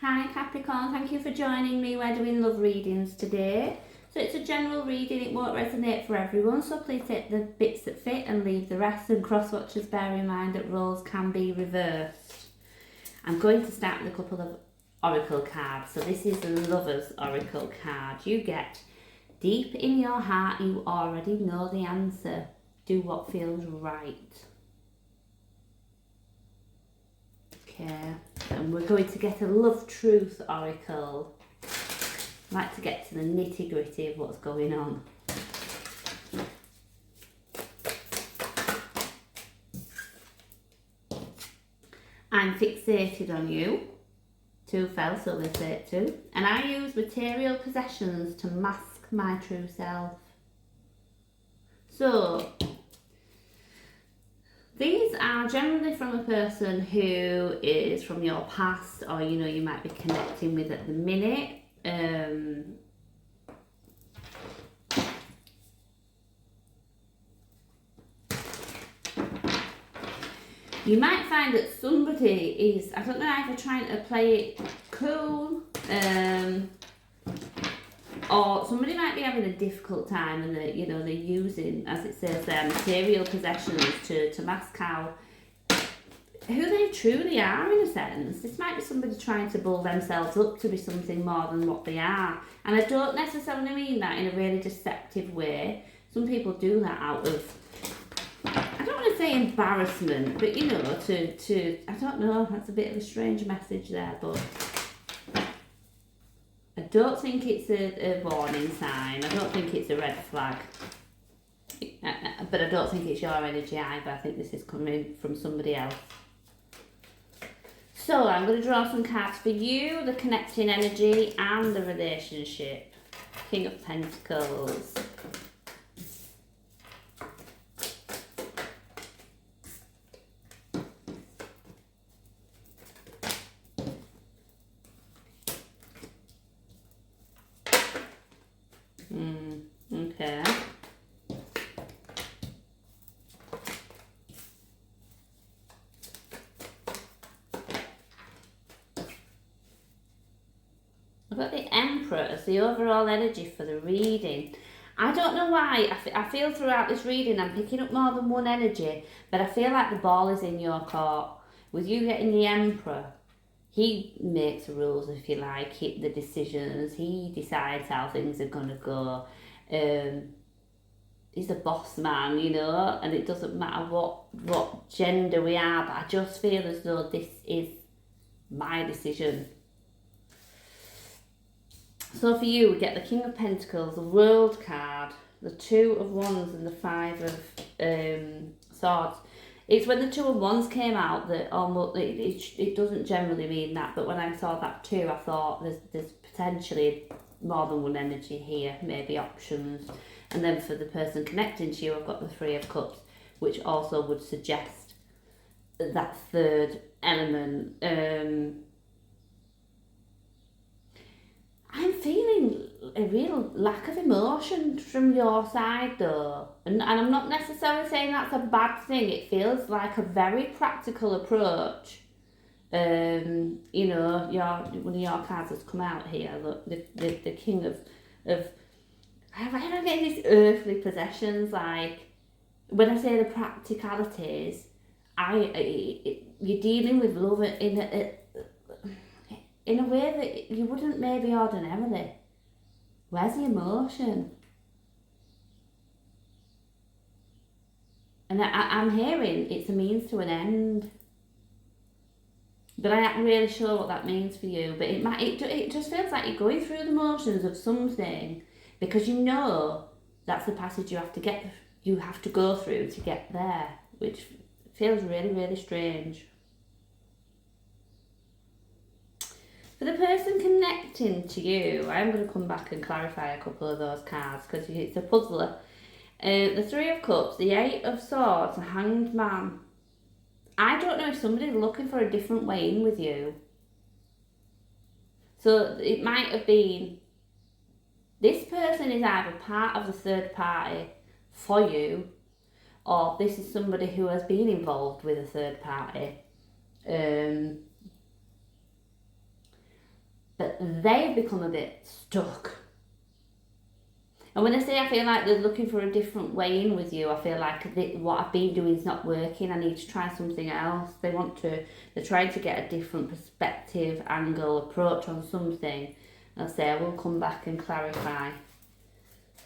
Hi Capricorn, thank you for joining me. We're doing love readings today. So it's a general reading, it won't resonate for everyone, so please take the bits that fit and leave the rest, and cross-watchers bear in mind that roles can be reversed. I'm going to start with a couple of oracle cards. So this is the Lover's Oracle card. You get, deep in your heart you already know the answer. Do what feels right. Okay, and we're going to get a love truth oracle. I like to get to the nitty gritty of what's going on. I'm fixated on you. 2 fell, so they say it too. And I use material possessions to mask my true self. So these are generally from a person who is from your past, or you might be connecting with at the minute. You might find that somebody is, I don't know, either trying to play it cool, or somebody might be having a difficult time, and they're using, as it says there, material possessions to mask how who they truly are, in a sense. This might be somebody trying to build themselves up to be something more than what they are. And I don't necessarily mean that in a really deceptive way. Some people do that out of, I don't want to say embarrassment, but to I don't know, that's a bit of a strange message there, but I don't think it's a warning sign. I don't think it's a red flag. But I don't think it's your energy either. I think this is coming from somebody else. So I'm going to draw some cards for you, the connecting energy and the relationship. King of Pentacles. Okay. I've got the Emperor as the overall energy for the reading. I don't know why, I feel throughout this reading I'm picking up more than one energy, but I feel like the ball is in your court. With you getting the Emperor, he makes the rules, if you like, the decisions, he decides how things are going to go. He's a boss man, and it doesn't matter what gender we are, but I just feel as though this is my decision. So for you, we get the King of Pentacles, the World card, the 2 of Wands and the 5 of Swords. It's when the 2 of Wands came out that almost, it doesn't generally mean that, but when I saw that too, I thought there's potentially more than one energy here, maybe options. And then for the person connecting to you, I've got the 3 of Cups, which also would suggest that third element. I'm feeling a real lack of emotion from your side though. And I'm not necessarily saying that's a bad thing. It feels like a very practical approach. One of your cards has come out here. Look, the King of I don't get these earthly possessions. Like when I say the practicalities, you're dealing with love in a way that you wouldn't maybe ordinarily. Where's the emotion? And I'm hearing it's a means to an end. But I'm not really sure what that means for you. But it just feels like you're going through the motions of something, because that's the passage you have to go through to get there, which feels really, really strange. For the person connecting to you, I'm going to come back and clarify a couple of those cards because it's a puzzler. The 3 of Cups, the 8 of Swords, the Hanged Man. I don't know if somebody's looking for a different way in with you. So it might have been, this person is either part of the third party for you, or this is somebody who has been involved with a third party. but they've become a bit stuck. And when I say I feel like they're looking for a different way in with you, I feel like what I've been doing is not working. I need to try something else. They're trying to get a different perspective, angle, approach on something. I'll say I will come back and clarify.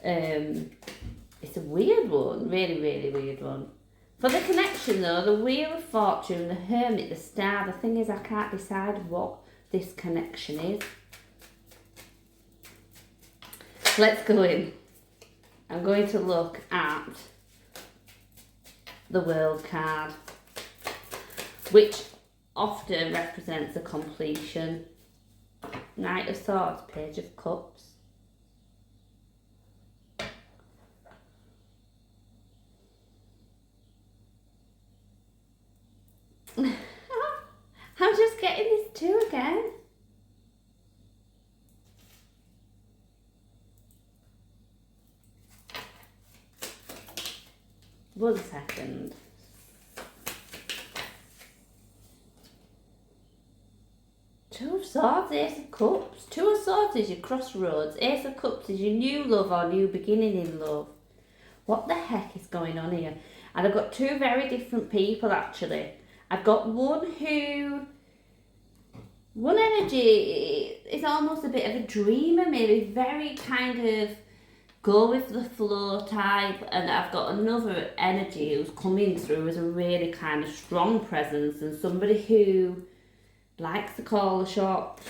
It's a weird one, really, really weird one. For the connection though, the Wheel of Fortune, the Hermit, the Star, the thing is I can't decide what this connection is. Let's go in. I'm going to look at the World card, which often represents a completion. Knight of Swords, Page of Cups. I'm just getting this too again. One second. Two of Swords, Ace of Cups. Two of Swords is your crossroads. Ace of Cups is your new love or new beginning in love. What the heck is going on here? And I've got two very different people actually. I've got one energy is almost a bit of a dreamer, maybe very kind of go with the flow type, and I've got another energy who's coming through as a really kind of strong presence and somebody who likes to call the shots.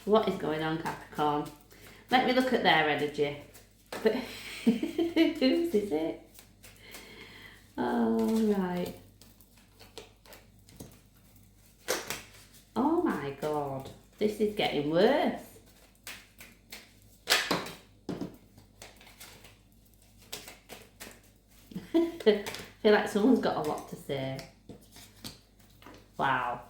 What is going on, Capricorn? Let me look at their energy. But whose is it? Oh, right. Oh my God, this is getting worse. I feel like someone's got a lot to say. Wow.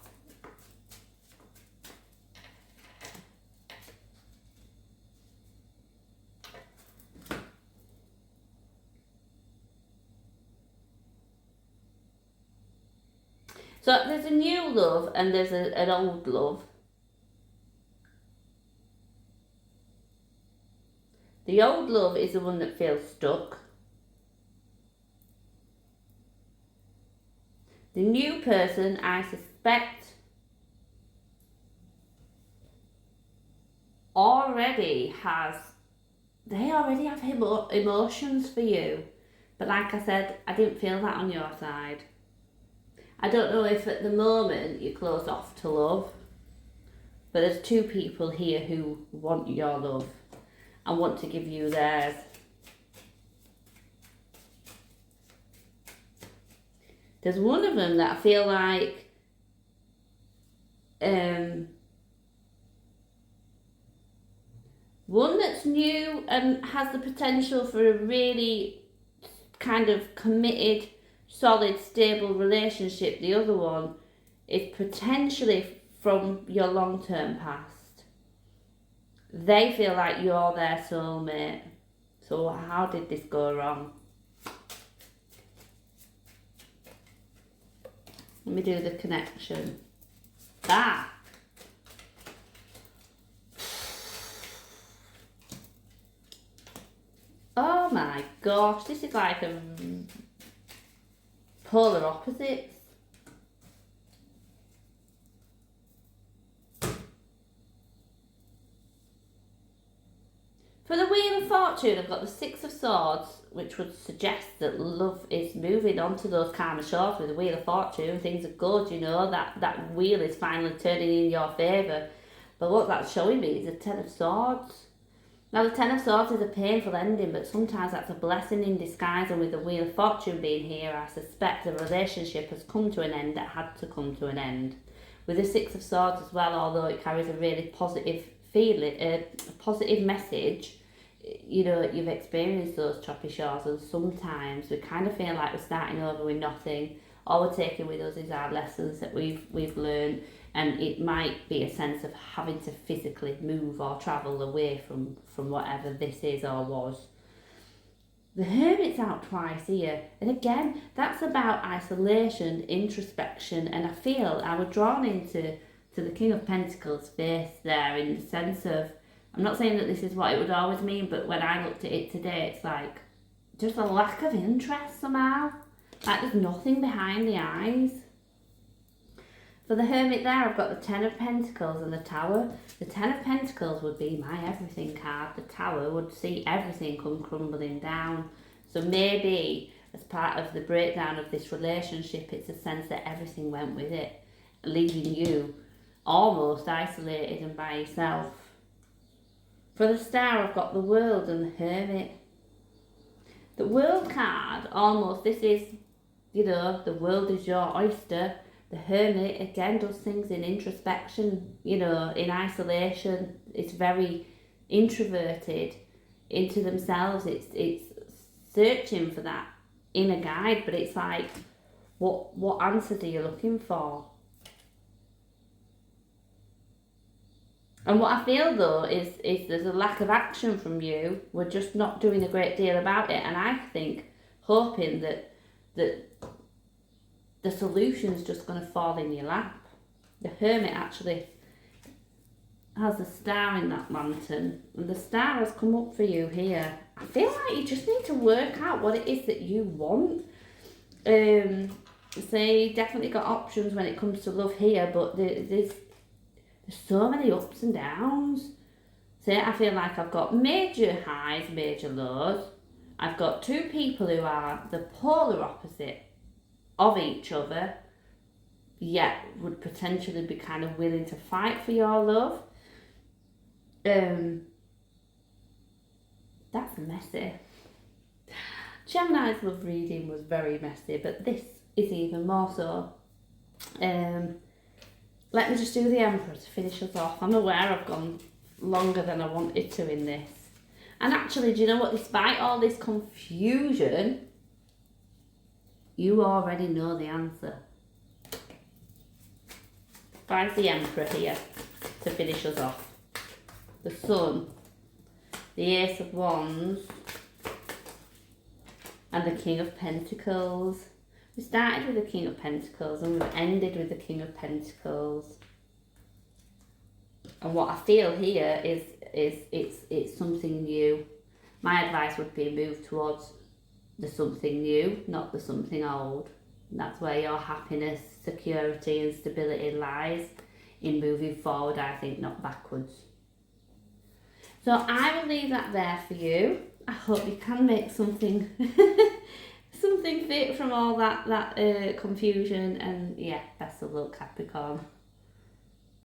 So there's a new love and there's an old love. The old love is the one that feels stuck. The new person, I suspect, already have emotions for you. But like I said, I didn't feel that on your side. I don't know if at the moment you're closed off to love, but there's two people here who want your love and want to give you theirs. There's one of them that I feel like one that's new and has the potential for a really kind of committed, solid, stable relationship. The other one is potentially from your long-term past. They feel like you're their soulmate. So how did this go wrong? Let me do the connection. Ah! Oh my gosh, this is like a polar opposites. For the Wheel of Fortune, I've got the Six of Swords, which would suggest that love is moving on to those kind of shores with the Wheel of Fortune. Things are good, you know, that wheel is finally turning in your favour. But what that's showing me is the Ten of Swords. Now the Ten of Swords is a painful ending, but sometimes that's a blessing in disguise, and with the Wheel of Fortune being here, I suspect the relationship has come to an end that had to come to an end. With the Six of Swords as well, although it carries a really positive feeling, a positive message, you know, you've experienced those choppy shores, and sometimes we kind of feel like we're starting over with nothing. All we're taking with us is our lessons that we've learned, and it might be a sense of having to physically move or travel away from whatever this is or was. The Hermit's out twice here, and again, that's about isolation, introspection, and I feel I was drawn into to the King of Pentacles face there, in the sense of, I'm not saying that this is what it would always mean, but when I looked at it today, it's like just a lack of interest somehow. Like there's nothing behind the eyes. For the Hermit there, I've got the Ten of Pentacles and the Tower. The Ten of Pentacles would be my everything card. The Tower would see everything come crumbling down. So maybe as part of the breakdown of this relationship, it's a sense that everything went with it, leaving you almost isolated and by yourself. For the Star, I've got the World and the Hermit. The World card, almost, this is, you know, the world is your oyster. The Hermit, again, does things in introspection, you know, in isolation. It's very introverted into themselves. It's searching for that inner guide, but it's like, what answers are you looking for? And what I feel though is there's a lack of action from you. We're just not doing a great deal about it, and I think hoping that the solution's just going to fall in your lap. The Hermit actually has a star in that lantern, and the star has come up for you here. I feel like you just need to work out what it is that you want. So you definitely got options when it comes to love here, but there's so many ups and downs. So I feel like I've got major highs, major lows. I've got two people who are the polar opposite of each other, yet would potentially be kind of willing to fight for your love. That's messy. Gemini's love reading was very messy, but this is even more so. Let me just do the Emperor to finish us off. I'm aware I've gone longer than I wanted to in this. And actually, do you know what? Despite all this confusion, you already know the answer. Finds the Emperor here to finish us off. The Sun, the Ace of Wands, and the King of Pentacles. We started with the King of Pentacles and we've ended with the King of Pentacles. And what I feel here is it's something new. My advice would be move towards the something new, not the something old. And that's where your happiness, security and stability lies, in moving forward, I think, not backwards. So I will leave that there for you. I hope you can make something something fit from all that confusion, and yeah, best of luck, Capricorn.